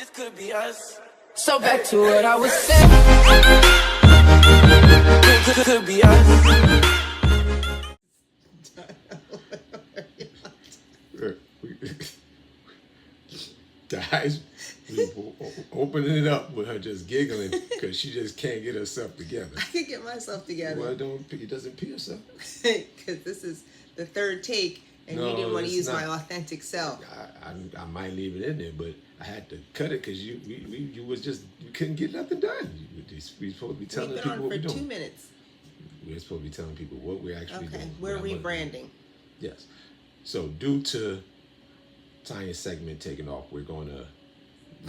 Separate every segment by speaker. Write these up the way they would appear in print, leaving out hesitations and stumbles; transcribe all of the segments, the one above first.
Speaker 1: This could be us. So back to what I was saying. Could be us.
Speaker 2: Guys, we opening it up with her just giggling because she just can't get herself together.
Speaker 3: I can get myself together.
Speaker 2: Well, it doesn't pee herself.
Speaker 3: Because this is the third take, and you didn't want to use my authentic self.
Speaker 2: I might leave it in there, but I had to cut it because you couldn't get nothing done. We supposed to be telling people what we're doing.
Speaker 3: For 2 minutes.
Speaker 2: We're supposed to be telling people what we're actually doing.
Speaker 3: Okay, we're rebranding.
Speaker 2: Yes. So due to Tanya's segment taking off, we're going to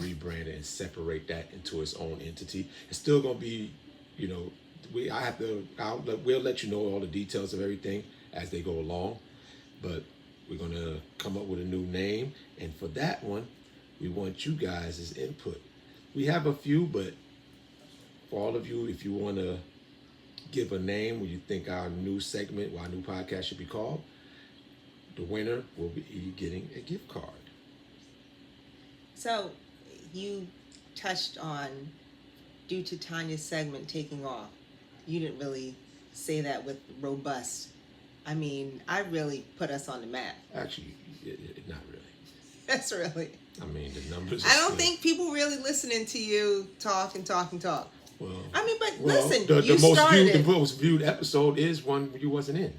Speaker 2: rebrand it and separate that into its own entity. It's still going to be, we'll let you know all the details of everything as they go along, but we're going to come up with a new name. And for that one, we want you guys' input. We have a few, but for all of you, if you want to give a name what you think our new segment, our new podcast should be called, the winner will be getting a gift card.
Speaker 3: So you touched on, due to Tanya's segment taking off, you didn't really say that with robust. I mean, I really put us on the map.
Speaker 2: Actually, not really.
Speaker 3: That's really.
Speaker 2: I mean, the numbers.
Speaker 3: I don't think people really listening to you talk and talk and talk.
Speaker 2: Well,
Speaker 3: I mean, but listen,
Speaker 2: the most viewed episode is one you wasn't in.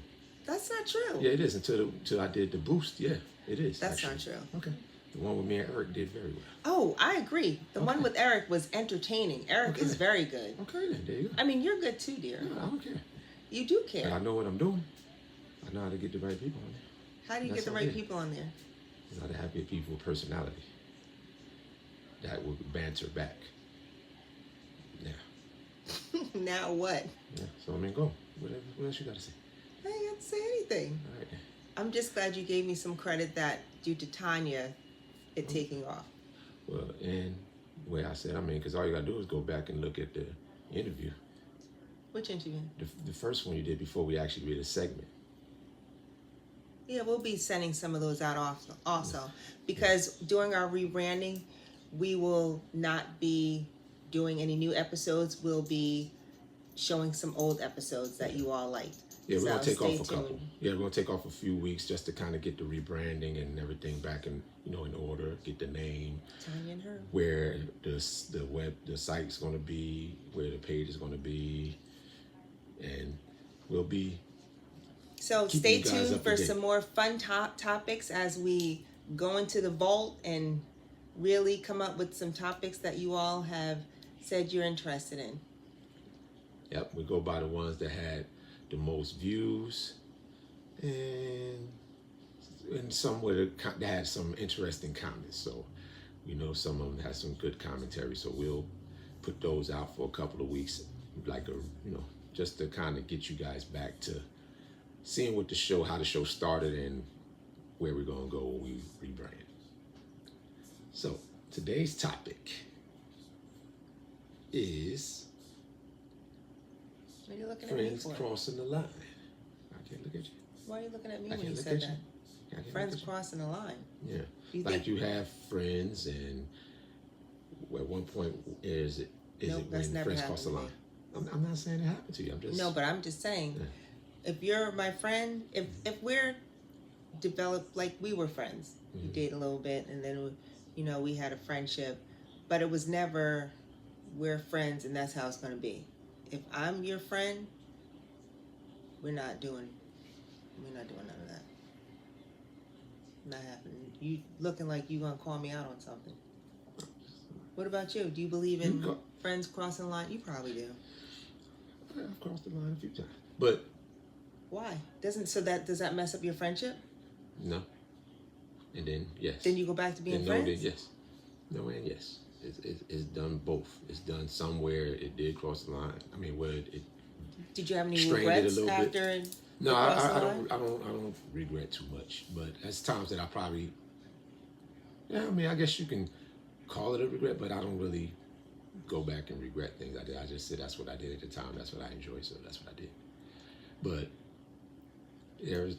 Speaker 3: That's not true.
Speaker 2: Yeah, it is until I did the boost. Yeah, it is.
Speaker 3: That's not true.
Speaker 2: Okay. The one with me and Eric did very well.
Speaker 3: Oh, I agree. The one with Eric was entertaining. Eric is very good.
Speaker 2: Okay, then there you go.
Speaker 3: I mean, you're good too, dear.
Speaker 2: No, I don't care.
Speaker 3: You do care.
Speaker 2: But I know what I'm doing. I know how to get the right people on there.
Speaker 3: How do you get the right people on there?
Speaker 2: You know, to have good people with personality that will banter back. Yeah.
Speaker 3: Now what?
Speaker 2: Yeah. So I mean, go. What else you got to say?
Speaker 3: I ain't got to say anything.
Speaker 2: All right.
Speaker 3: I'm just glad you gave me some credit that due to Tanya, it taking off.
Speaker 2: Well, and the way I said, I mean, because all you got to do is go back and look at the interview.
Speaker 3: Which interview?
Speaker 2: The first one you did before we actually did a segment.
Speaker 3: Yeah, we'll be sending some of those out also. Because during our rebranding, we will not be doing any new episodes. We'll be showing some old episodes that you all liked.
Speaker 2: Yeah, we're going to take off a couple. Yeah, we're going to take off a few weeks just to kind of get the rebranding and everything back in order, get the name,
Speaker 3: Tanya and her,
Speaker 2: where the site's going to be, where the page is going to be, and we'll be.
Speaker 3: So stay tuned for some more fun topics as we go into the vault and really come up with some topics that you all have said you're interested in.
Speaker 2: Yep, we go by the ones that had the most views and some that had some interesting comments. So, some of them had some good commentary. So we'll put those out for a couple of weeks, just to kind of get you guys back to seeing how the show started and where we're going to go when we rebrand. So today's topic is
Speaker 3: what are you looking
Speaker 2: friends
Speaker 3: at me for?
Speaker 2: Crossing the line. I can't look at you.
Speaker 3: Why are you looking at me when you said that? Friends crossing the line.
Speaker 2: Yeah. You have friends, and at one point is it when friends cross the line? I'm not saying it happened to you.
Speaker 3: But I'm just saying, if you're my friend, if we're developed like we were friends, we dated a little bit, and then we had a friendship, but it was never we're friends and that's how it's going to be. If I'm your friend, we're not doing none of that. Not happening. You looking like you gonna call me out on something. What about you? Do you believe in friends crossing the line? You probably do.
Speaker 2: I've crossed the line a few times, but
Speaker 3: why? Does that mess up your friendship?
Speaker 2: No. And then yes.
Speaker 3: Then you go back to being friends?
Speaker 2: No, then yes. No, and yes. It's done both. It's done somewhere. It did cross the line. I mean, where it.
Speaker 3: Did you have any regrets after? Bit.
Speaker 2: No, I don't regret too much. But there's times that I probably. Yeah, I mean, I guess you can call it a regret, but I don't really go back and regret things I did. I just said that's what I did at the time. That's what I enjoyed, so that's what I did. But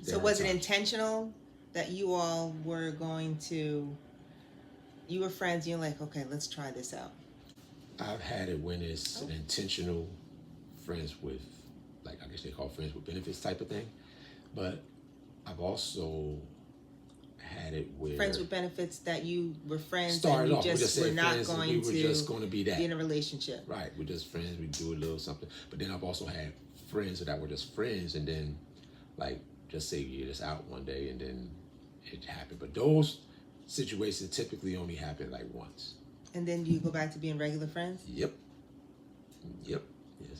Speaker 3: So was it intentional that you all were going to you were friends, and you're like, okay, let's try this out.
Speaker 2: I've had it when it's an intentional friends with, like, I guess they call friends with benefits type of thing. But I've also had it where
Speaker 3: Friends with benefits that you were friends
Speaker 2: started
Speaker 3: and you
Speaker 2: off, we just
Speaker 3: just were
Speaker 2: said
Speaker 3: not
Speaker 2: friends, and
Speaker 3: going
Speaker 2: we were
Speaker 3: to
Speaker 2: just going to be that.
Speaker 3: be in a relationship.
Speaker 2: Right, we're just friends. We do a little something. But then I've also had friends that were just friends, and then, like, just say you're just out one day, and then it happened. But those situations typically only happen like once.
Speaker 3: And then do you go back to being regular friends?
Speaker 2: Yep. Yes,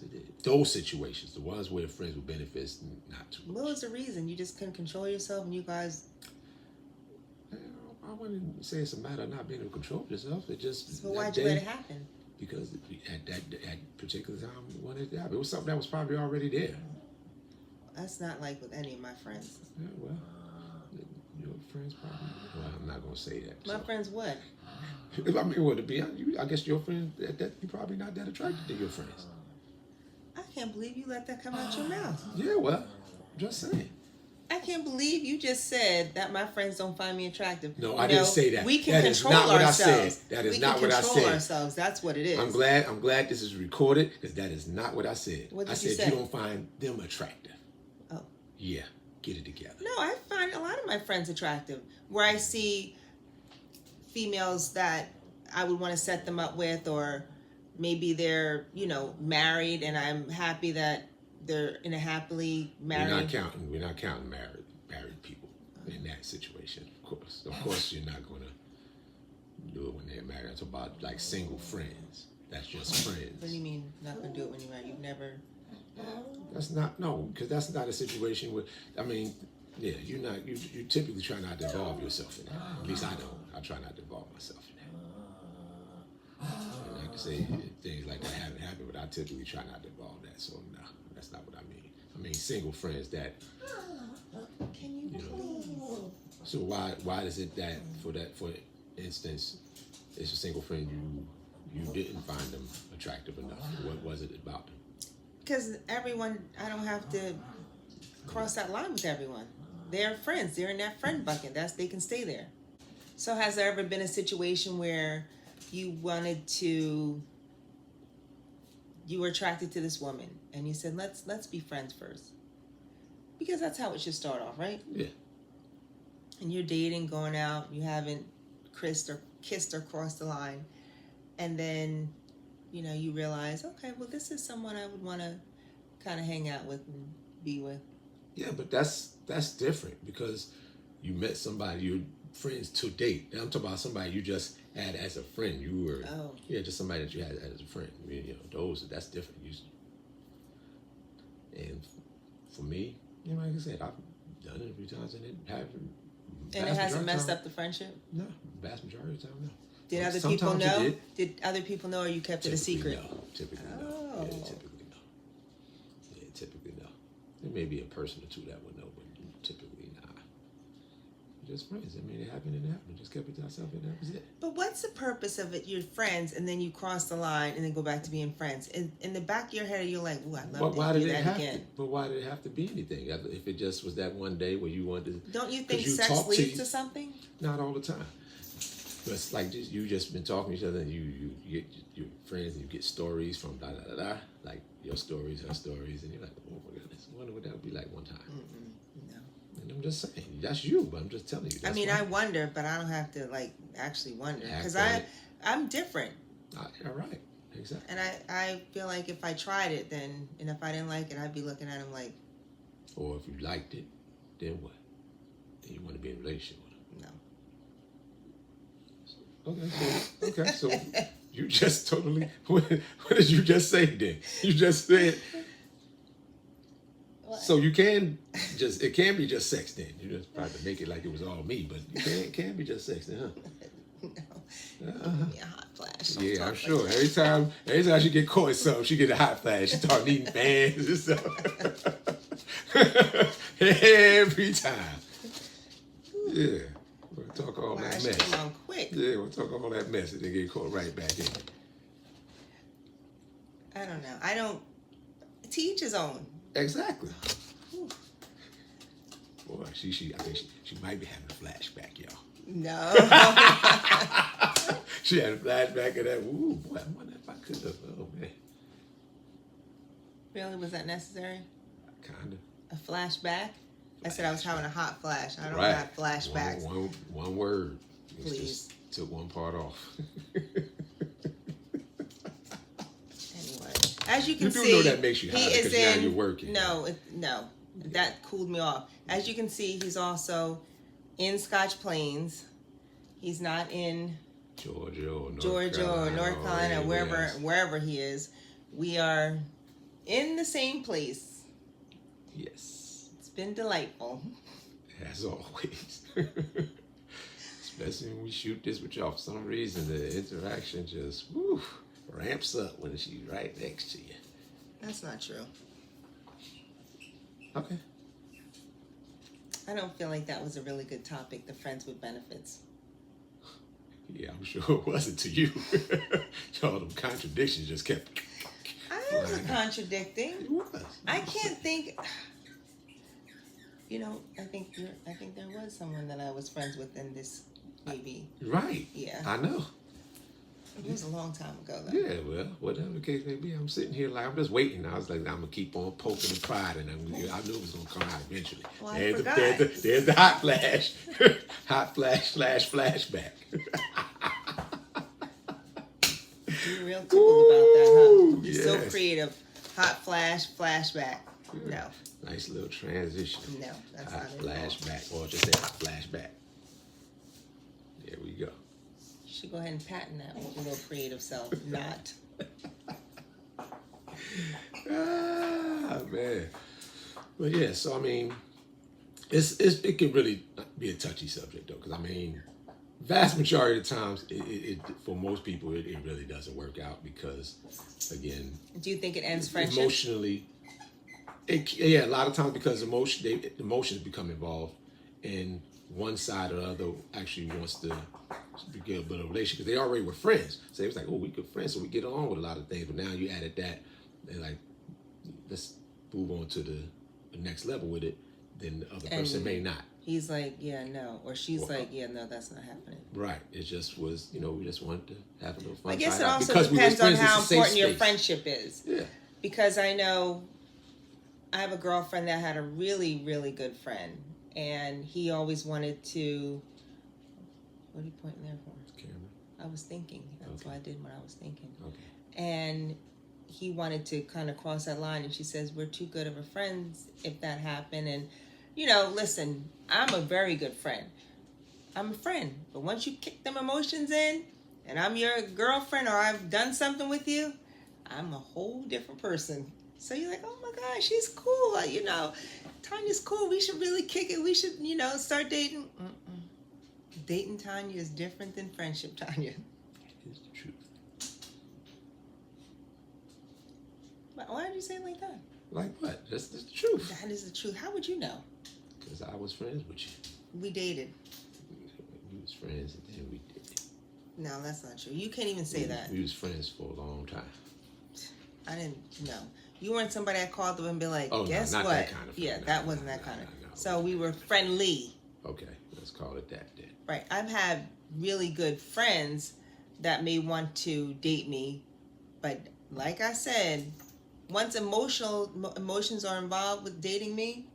Speaker 2: it did. Those situations, the ones where friends with benefits, not too much.
Speaker 3: What was the reason? You just couldn't control yourself, and you guys.
Speaker 2: I wouldn't say it's a matter of not being able to control yourself. It just.
Speaker 3: So why'd you let it happen?
Speaker 2: Because at that particular time when it happened, it was something that was probably already there.
Speaker 3: That's not like with any of my friends.
Speaker 2: Yeah, well, your friends probably. Well, I'm not gonna say that.
Speaker 3: My friends what?
Speaker 2: I mean, well, to be honest, I guess your friends that you're probably not that attracted to your friends.
Speaker 3: I can't believe you let that come out your mouth.
Speaker 2: Yeah, well, just saying.
Speaker 3: I can't believe you just said that my friends don't find me attractive.
Speaker 2: No, I didn't say that.
Speaker 3: We can
Speaker 2: That is
Speaker 3: control
Speaker 2: not what I
Speaker 3: ourselves.
Speaker 2: said. That is not what I
Speaker 3: We can control
Speaker 2: said.
Speaker 3: ourselves. That's what it is.
Speaker 2: I'm glad this is recorded because that is not what I said.
Speaker 3: What did
Speaker 2: I
Speaker 3: you
Speaker 2: said
Speaker 3: say?
Speaker 2: you don't find them attractive.
Speaker 3: Oh.
Speaker 2: Yeah, get it together.
Speaker 3: No, I find a lot of my friends attractive. Where I see females that I would want to set them up with, or maybe they're, married, and I'm happy that they're in a happily married.
Speaker 2: We're not counting married people in that situation. Of course, you're not going to do it when they're married. It's about like single friends. That's just friends.
Speaker 3: What do you mean not going to do it when you're married? You've never.
Speaker 2: Because that's not a situation where, I mean, yeah, you typically try not to involve yourself in that. At least I don't. I try not to involve myself in that. And like to say things like that haven't happened, but I typically try not to involve that. So no, that's not what I mean. I mean single friends that.
Speaker 3: Can you please?
Speaker 2: So why is it that for instance, it's a single friend you didn't find them attractive enough? What was it about them?
Speaker 3: Because everyone, I don't have to cross that line with everyone. They're friends. They're in that friend bucket. They can stay there. So has there ever been a situation where you were attracted to this woman and you said, let's be friends first? Because that's how it should start off, right?
Speaker 2: Yeah.
Speaker 3: And you're dating, going out, you haven't kissed or crossed the line. And then, you realize, okay, well, this is someone I would want to kind of hang out with and be with. Yeah,
Speaker 2: but that's different because you met somebody, you're friends to date. And I'm talking about somebody you just had as a friend. You were, just somebody that you had as a friend. I mean, that's different. And for me, like I said, I've done it a few times and it hasn't.
Speaker 3: And it hasn't messed up the friendship?
Speaker 2: No, vast majority of the time, no.
Speaker 3: Did other people know? Did other people know, or you kept it a secret?
Speaker 2: No. Typically no. Yeah, typically no. There may be a person or two that would know, but typically not. Just friends. I mean, it happened and it happened. Just kept it to ourselves and that was it.
Speaker 3: But what's the purpose of it? You're friends, and then you cross the line, and then go back to being friends. In the back of your head, you're like, "Ooh, I'd love to do that again."
Speaker 2: But why did it have to be anything? If it just was that one day where you wanted to...
Speaker 3: Don't you think sex leads to something?
Speaker 2: Not all the time. But it's like you just been talking to each other, and you get your friends, and you get stories from da da da da, like your stories, her stories, and you're like, oh my goodness, I wonder what that would be like one time.
Speaker 3: No.
Speaker 2: And I'm just saying, that's you, but I'm just telling you.
Speaker 3: I wonder, but I don't have to actually wonder because I'm different.
Speaker 2: All right, exactly.
Speaker 3: And I feel like if I tried it, and if I didn't like it, I'd be looking at him like.
Speaker 2: Or if you liked it, then what? Then you want to be in a relationship with him.
Speaker 3: No.
Speaker 2: Okay, so you just totally. What did you just say then? You just said. What? So you can just. It can be just sex then. You just tried to make it like it was all me, but it can be just sex then, huh?
Speaker 3: No. Give me a hot flash.
Speaker 2: Yeah, I'm sure. Like every time she get caught in something, she get a hot flash. She start needing fans and stuff. Every time. Yeah. We'll talk all that mess.
Speaker 3: Come on quick.
Speaker 2: Yeah, we'll talk all that mess and then get caught right back in.
Speaker 3: I don't know. I don't. To each his own.
Speaker 2: Exactly. Boy, I think she might be having a flashback, y'all.
Speaker 3: No.
Speaker 2: She had a flashback of that. Ooh, boy, I wonder if I could have. Oh, man.
Speaker 3: Really? Was that necessary?
Speaker 2: Kind of.
Speaker 3: A flashback? I said I was having a hot flash. I don't
Speaker 2: Right.
Speaker 3: have flashbacks.
Speaker 2: One word. It
Speaker 3: Please.
Speaker 2: just took one part off.
Speaker 3: Anyway, as you can
Speaker 2: You do
Speaker 3: see,
Speaker 2: know that makes you
Speaker 3: he
Speaker 2: hotter
Speaker 3: is
Speaker 2: 'cause now
Speaker 3: in.
Speaker 2: you're working.
Speaker 3: No, that cooled me off. As you can see, he's also in Scotch Plains. He's not in
Speaker 2: Georgia or North
Speaker 3: North Carolina,
Speaker 2: anywhere else.
Speaker 3: wherever he is. We are in the same place.
Speaker 2: Yes,
Speaker 3: It's been delightful.
Speaker 2: as always. Especially when we shoot this with y'all. For some reason, the interaction just ramps up when she's right next to you.
Speaker 3: That's not true.
Speaker 2: Okay.
Speaker 3: I don't feel like that was a really good topic, the friends with benefits.
Speaker 2: Yeah, I'm sure it wasn't to you. All them contradictions just kept.
Speaker 3: I wasn't contradicting.
Speaker 2: It was.
Speaker 3: I can't think. You know, I think there was someone that I was friends with in this maybe.
Speaker 2: Right.
Speaker 3: Yeah.
Speaker 2: I know.
Speaker 3: It was a long time ago though.
Speaker 2: Yeah, well, whatever the case may be, I'm sitting here like I'm just waiting. I was like, I'm gonna keep on poking and prodding, and I knew it was gonna come out eventually.
Speaker 3: Well, I forgot.
Speaker 2: There's the hot flash, hot flash / flashback.
Speaker 3: You're real tickled about that, huh?
Speaker 2: Ooh,
Speaker 3: You're so
Speaker 2: yes.
Speaker 3: creative. Hot flash, flashback. No,
Speaker 2: Nice little transition.
Speaker 3: no, that's
Speaker 2: Hot
Speaker 3: not it. at all.
Speaker 2: flashback, or just say hot flashback. There we go.
Speaker 3: You should go ahead and patent that with your little creative self. Not.
Speaker 2: Ah, man. But yeah, so I mean, it can really be a touchy subject though, because I mean, vast majority of the times, it for most people, it really doesn't work out because, again,
Speaker 3: Do you think it ends friendship?
Speaker 2: emotionally, a lot of times because emotions become involved, and one side or the other actually wants to get a better relationship because they already were friends. So it was like, oh, we good friends, so we get along with a lot of things. But now you added that, they're like, let's move on to the next level with it. Then the other person may not.
Speaker 3: He's like, yeah, no. Or she's
Speaker 2: Well,
Speaker 3: like, yeah, no, that's not happening.
Speaker 2: Right. It just was, we just wanted to have a little fun.
Speaker 3: I guess it
Speaker 2: try out
Speaker 3: also
Speaker 2: because we was
Speaker 3: depends on
Speaker 2: friends,
Speaker 3: how
Speaker 2: it's a safe
Speaker 3: important your
Speaker 2: space.
Speaker 3: friendship is.
Speaker 2: Yeah.
Speaker 3: Because I know I have a girlfriend that had a really, really good friend. And he always wanted to... What are you pointing there for?
Speaker 2: Camera.
Speaker 3: I was thinking. That's
Speaker 2: Okay.
Speaker 3: why I did what I was thinking.
Speaker 2: Okay.
Speaker 3: And he wanted to kind of cross that line. And she says, we're too good of a friends if that happened. And, listen, I'm a very good friend. I'm a friend. But once you kick them emotions in, and I'm your girlfriend or I've done something with you, I'm a whole different person. So you're like, oh my gosh, she's cool. Tanya's cool. We should really kick it. We should, start dating. Mm-mm. Dating Tanya is different than friendship Tanya.
Speaker 2: It's the truth.
Speaker 3: Why did you say it like that?
Speaker 2: Like what? That's the truth.
Speaker 3: That is the truth. How would you know?
Speaker 2: Because I was friends with you.
Speaker 3: We dated.
Speaker 2: We was friends and then we did it.
Speaker 3: No, that's not true. You can't even say that.
Speaker 2: We was friends for a long time.
Speaker 3: I didn't know. You weren't somebody I called them and be like,
Speaker 2: Oh, no,
Speaker 3: guess
Speaker 2: not
Speaker 3: what?
Speaker 2: that kind of friend.
Speaker 3: Yeah,
Speaker 2: No,
Speaker 3: that wasn't
Speaker 2: no,
Speaker 3: that kind of.
Speaker 2: no.
Speaker 3: So we were friendly.
Speaker 2: Okay, let's call it that then.
Speaker 3: Right. I've had really good friends that may want to date me, but like I said, once emotions are involved with dating me,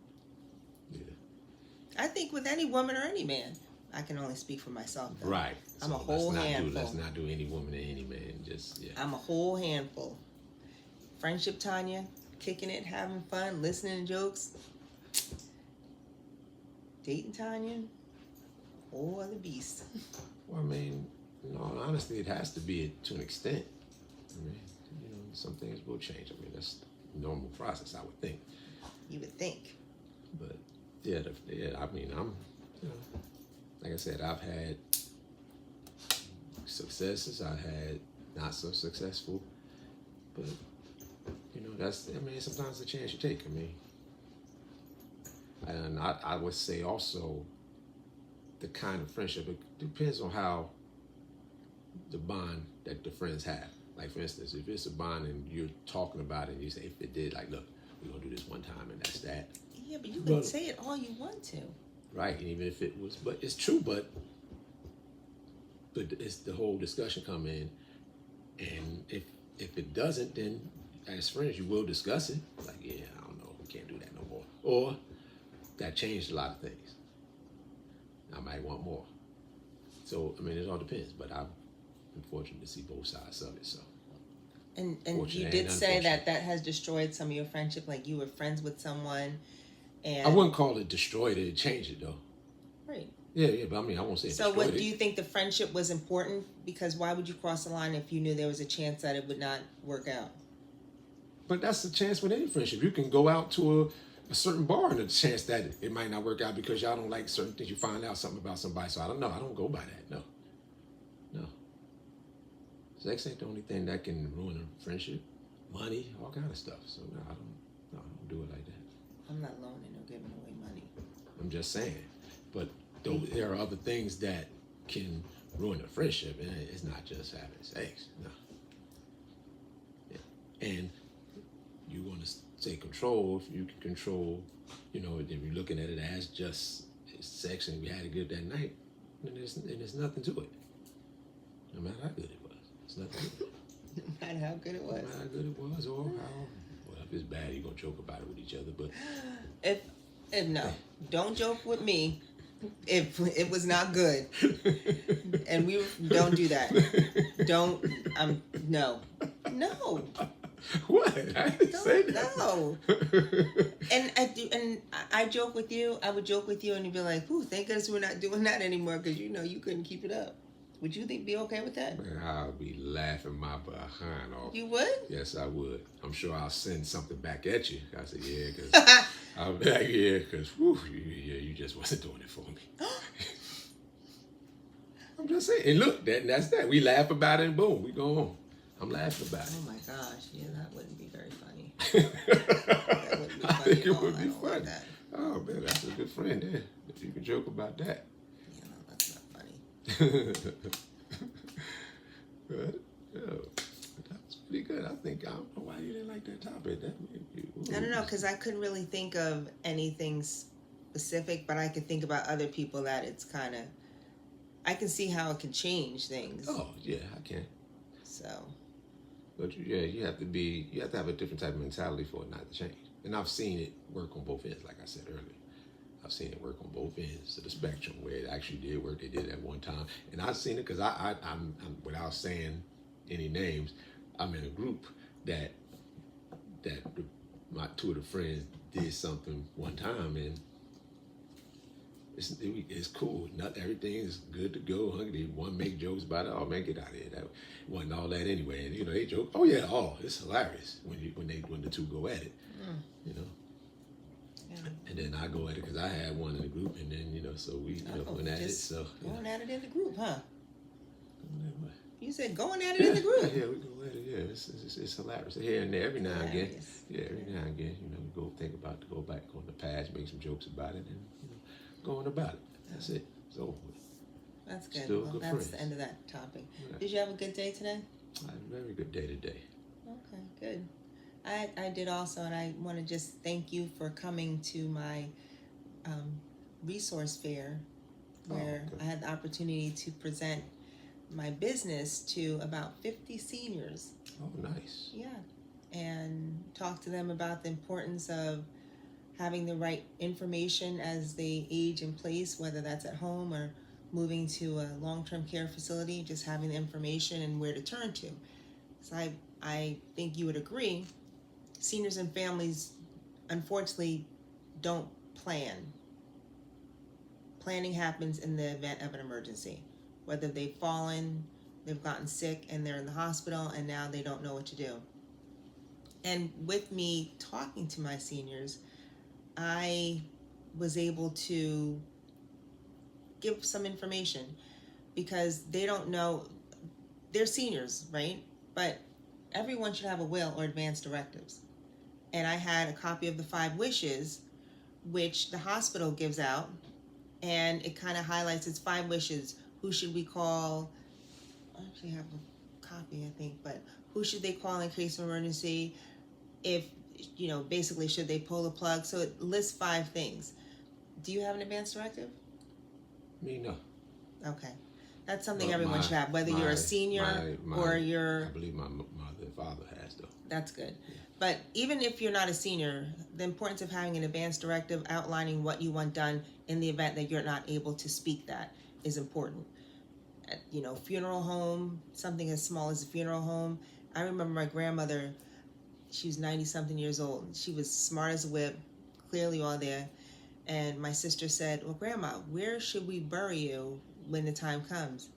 Speaker 2: Yeah.
Speaker 3: I think with any woman or any man, I can only speak for myself. Though.
Speaker 2: Right.
Speaker 3: I'm a whole handful.
Speaker 2: Let's not do any woman or any man. Just, yeah.
Speaker 3: I'm a whole handful. Friendship Tanya, kicking it, having fun, listening to jokes. Dating Tanya, whole other beast.
Speaker 2: Well, I mean, in all honesty, it has to be to an extent. I mean, some things will change. I mean, that's a normal process, I would think.
Speaker 3: You would think.
Speaker 2: But yeah, I mean, I'm, like I said, I've had successes. I've had not so successful. But sometimes the chance you take. I mean, and I would say also the kind of friendship, it depends on how the bond that the friends have. Like, for instance, if it's a bond and you're talking about it and you say, if it did, like, look, we're going to do this one time and that's that.
Speaker 3: Yeah, but you can say it all you want to.
Speaker 2: Right, and even if it was, but it's true, but but it's the whole discussion come in, and if it doesn't, then as friends you will discuss it. Like, yeah, I don't know, we can't do that no more, or that changed a lot of things. I might want more. So I mean, it all depends. But I'm fortunate to see both sides of it. So.
Speaker 3: And you
Speaker 2: Fortunate
Speaker 3: did
Speaker 2: and
Speaker 3: say that
Speaker 2: unfortunate.
Speaker 3: has destroyed some of your friendship. Like you were friends with someone, and
Speaker 2: I wouldn't call it destroyed it. It changed it though.
Speaker 3: right.
Speaker 2: Yeah, but I mean, I won't say it
Speaker 3: So,
Speaker 2: destroyed
Speaker 3: what
Speaker 2: it.
Speaker 3: do you think the friendship was important? Because why would you cross the line if you knew there was a chance that it would not work out?
Speaker 2: But that's the chance with any friendship. You can go out to a certain bar and there's a chance that it might not work out because y'all don't like certain things. You find out something about somebody. So I don't know. I don't go by that. No. Sex ain't the only thing that can ruin a friendship. Money, all kind of stuff. So no, I don't do it like that.
Speaker 3: I'm not loaning or giving away money.
Speaker 2: I'm just saying. But there are other things that can ruin a friendship, and it's not just having sex. No. Yeah. And you want to say control. If you can control, then you're looking at it as just sex, and we had a good that night, then there's nothing to it. No matter how good it was, it's nothing to it.
Speaker 3: No matter how good it was.
Speaker 2: No matter how good it was, or how. Well, if it's bad, you're gonna joke about it with each other. But
Speaker 3: If no, don't joke with me. If it was not good, and we don't do that. Don't. No.
Speaker 2: What? I didn't say that.
Speaker 3: No. And I joke with you. I would joke with you, and you'd be like, "Ooh, thank goodness we're not doing that anymore," because you couldn't keep it up. Would you be okay with that?
Speaker 2: Man, I'll be laughing my behind off.
Speaker 3: You would?
Speaker 2: Yes, I would. I'm sure I'll send something back at you. I said, yeah, because I'll be like, yeah, because you just wasn't doing it for me. I'm just saying. And look, that's that. We laugh about it, and boom, we go home. I'm laughing about it.
Speaker 3: Oh my gosh, yeah, that wouldn't be very funny. That wouldn't be
Speaker 2: I
Speaker 3: funny
Speaker 2: think
Speaker 3: at
Speaker 2: it
Speaker 3: all.
Speaker 2: would
Speaker 3: I
Speaker 2: be
Speaker 3: don't like
Speaker 2: funny.
Speaker 3: that.
Speaker 2: Oh man, that's a good friend there. If you can joke about that.
Speaker 3: Yeah, no, that's not funny.
Speaker 2: But, that was pretty good. I think, I don't know why you didn't like that topic. That made you,
Speaker 3: I don't know, because I couldn't really think of anything specific, but I could think about other people that it's kind of, I can see how it can change things.
Speaker 2: Oh, yeah, I can.
Speaker 3: So.
Speaker 2: But you have to have a different type of mentality for it not to change. And I've seen it work on both ends, like I said earlier. I've seen it work on both ends of the spectrum where it actually did work. They did it at one time, and I've seen it because I'm without saying any names, I'm in a group that my two of the friends did something one time, and it's cool. Not everything is good to go. They want to make jokes about it. Oh man, get out of here. That wasn't all that anyway. And they joke. Oh yeah, it's hilarious when the two go at it. Yeah. And then I go at it because I had one in the group, and then so we went at it. So
Speaker 3: going at it in the group, huh?
Speaker 2: What?
Speaker 3: You said going at it in the group.
Speaker 2: Yeah, we go at it. Yeah, it's hilarious. Here and there, every now and again. Yeah, every now and again, we go back on the past, make some jokes about it, and go on about it. That's it. It's over with.
Speaker 3: That's good.
Speaker 2: Still
Speaker 3: Well,
Speaker 2: good
Speaker 3: that's
Speaker 2: friends.
Speaker 3: the end of that topic.
Speaker 2: Yeah.
Speaker 3: Did you have a good day today?
Speaker 2: I had a very good day today.
Speaker 3: Okay, good. I did also, and I want to just thank you for coming to my resource fair, where
Speaker 2: okay.
Speaker 3: I had the opportunity to present my business to about 50 seniors.
Speaker 2: Oh, nice.
Speaker 3: Yeah, and talk to them about the importance of having the right information as they age in place, whether that's at home or moving to a long-term care facility, just having the information and where to turn to. So I think you would agree, seniors and families unfortunately don't plan. Planning happens in the event of an emergency, whether they've fallen, they've gotten sick and they're in the hospital and now they don't know what to do. And with me talking to my seniors, I was able to give some information because they don't know, they're seniors, right? But everyone should have a will or advance directives. And I had a copy of the 5 wishes, which the hospital gives out, and it kind of highlights its 5 wishes. Who should we call? I actually have a copy, I think, but who should they call in case of emergency? If, basically, should they pull the plug? So it lists 5 things. Do you have an advance directive?
Speaker 2: Me, no.
Speaker 3: Okay. That's something
Speaker 2: But
Speaker 3: everyone should have, whether you're a senior or you're...
Speaker 2: I believe my mother and father has, though.
Speaker 3: That's good. But even if you're not a senior, the importance of having an advance directive outlining what you want done in the event that you're not able to speak that is important. You know, funeral home, something as small as a funeral home. I remember my grandmother, she was 90-something years old. She was smart as a whip, clearly all there. And my sister said, well, Grandma, where should we bury you when the time comes?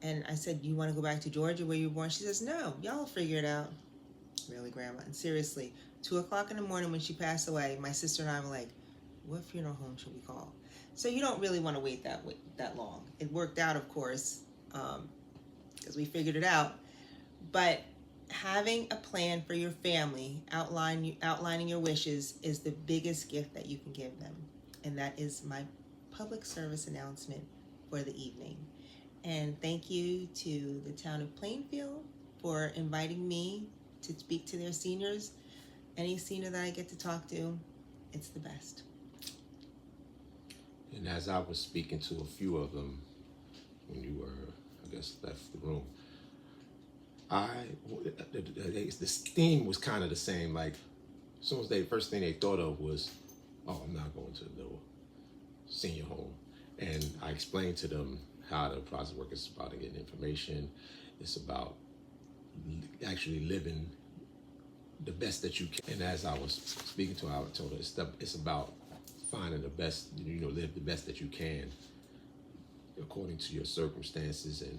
Speaker 3: And I said, you want to go back to Georgia where you were born? She says, no, y'all will figure it out. Really, Grandma? And seriously, 2 o'clock in the morning when she passed away, my sister and I were like, what funeral home should we call? So you don't really want to wait that long. It worked out, of course, because we figured it out. But having a plan for your family, outlining your wishes, is the biggest gift that you can give them. And that is my public service announcement for the evening. And thank you to the town of Plainfield for inviting me to speak to their seniors. Any senior that I get to talk to, it's the best.
Speaker 2: And as I was speaking to a few of them when you were, I guess, left the room, the theme was kind of the same. Like, as soon as first thing they thought of was, oh, I'm not going to no senior home. And I explained to them how the process works. It's about getting information. It's about actually living the best that you can. And as I was speaking to her, I told her it's about finding the best, live the best that you can according to your circumstances and,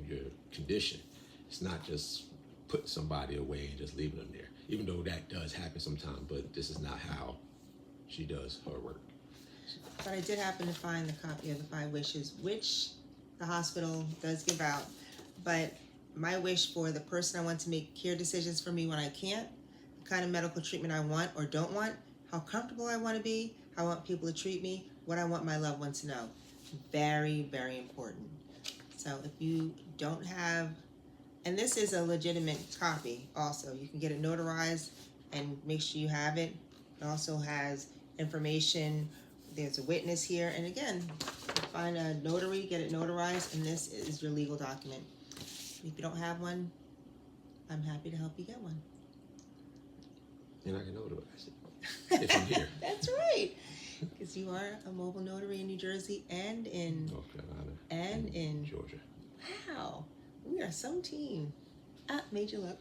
Speaker 2: your condition. It's not just putting somebody away and just leaving them there, even though that does happen sometimes, but this is not how she does her work.
Speaker 3: But I did happen to find the copy of the 5 wishes, which the hospital does give out. But my wish for the person I want to make care decisions for me when I can't, the kind of medical treatment I want or don't want, how comfortable I want to be, how I want people to treat me, what I want my loved ones to know. Very, very important. So if you don't have, and this is a legitimate copy also, you can get it notarized and make sure you have it. It also has information. There's a witness here. And again, find a notary, get it notarized, and this is your legal document. If you don't have one, I'm happy to help you get one.
Speaker 2: And I can notarize it if I'm here.
Speaker 3: That's right. Because you are a mobile notary in New Jersey and in
Speaker 2: North Carolina
Speaker 3: and in
Speaker 2: Georgia.
Speaker 3: Wow. We are some team. Major luck.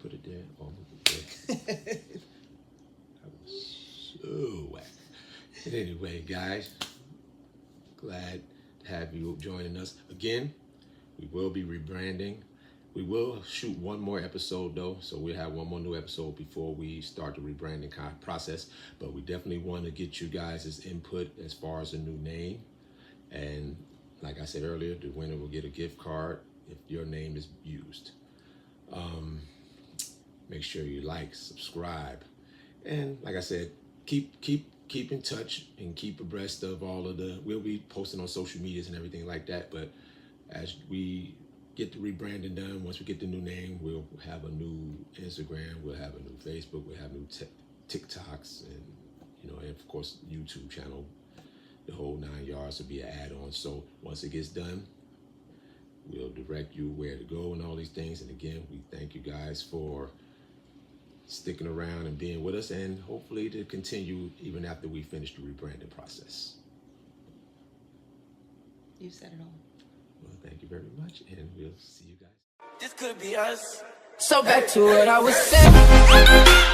Speaker 2: Put it there. Oh, there. I was so whack. But anyway, guys, glad to have you joining us again. We will be rebranding. We will shoot one more episode though, so we'll have one more new episode before we start the rebranding process. But we definitely want to get you guys' input as far as a new name. And like I said earlier, the winner will get a gift card if your name is used. Make sure you like, subscribe, and like I said, keep in touch and keep abreast of all of we'll be posting on social medias and everything like that. But as we get the rebranding done, once we get the new name, we'll have a new Instagram, we'll have a new Facebook, we'll have new TikToks, and and of course YouTube channel. The whole 9 yards will be an add-on. So once it gets done, we'll direct you where to go and all these things. And again, we thank you guys for sticking around and being with us, and hopefully to continue even after we finish the rebranding process.
Speaker 3: You said it all.
Speaker 2: Well, thank you very much, and we'll see you guys.
Speaker 1: This could be us. So back to what I was saying.